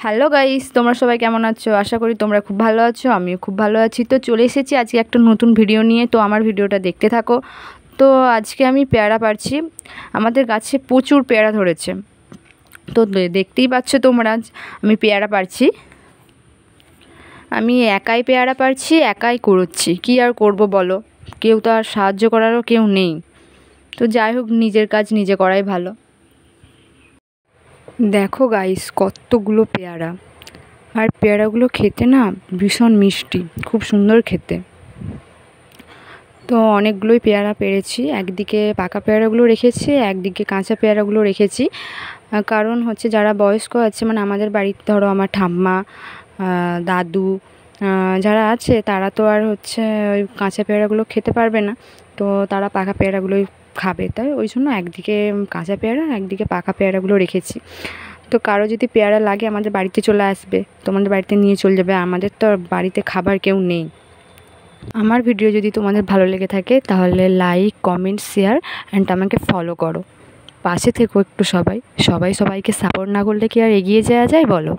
Hello guys, তোমরা সবাই কেমন আছো? আশা করি তোমরা খুব ভালো আছো। আমিও খুব ভালো আছি। তো চলে এসেছি আজকে একটা নতুন ভিডিও নিয়ে। তো আমার ভিডিওটা দেখতে থাকো। তো আজকে আমি পেয়ারা পাড়ছি। আমাদের গাছে প্রচুর পেয়ারা ধরেছে। তো দেখতেই পাচ্ছ তোমরা, আমি পেয়ারা পাড়ছি। আমি একাই পেয়ারা পাড়ছি, একাই কুড়োচ্ছি। কি আর করব বলো, কেউ তো আর সাহায্য করারও কেউ নেই। তো যাই হোক, নিজের কাজ নিজে করাই ভালো। দেখো গাইস, কতগুলো পেয়ারা। আর পেয়ারাগুলো খেতে না ভীষণ মিষ্টি, খুব সুন্দর খেতে। তো অনেকগুলোই পেয়ারা পেরেছি। একদিকে পাকা পেয়ারাগুলো রেখেছি, একদিকে কাঁচা পেয়ারাগুলো রেখেছি। কারণ হচ্ছে যারা বয়স্ক আছে, মানে আমাদের বাড়িতে ধরো আমার ঠাম্মা, দাদু যারা আছে, তারা তো আর হচ্ছে ওই কাঁচা পেয়ারাগুলো খেতে পারবে না। তো তারা পাকা পেয়ারাগুলোই খাবে, তাই ওই জন্য একদিকে কাঁচা পেয়ারা একদিকে পাকা পেয়ারাগুলো রেখেছি। তো কারো যদি পেয়ারা লাগে আমাদের বাড়িতে চলে আসবে, তোমাদের বাড়িতে নিয়ে চলে যাবে। আমাদের তো বাড়িতে খাবার কেউ নেই। আমার ভিডিও যদি তোমাদের ভালো লেগে থাকে তাহলে লাইক, কমেন্ট, শেয়ার অ্যান্ড আমাকে ফলো করো। পাশে থেকো একটু। সবাই সবাইকে সাপোর্ট না করলে কি আর এগিয়ে যাওয়া যায় বলো?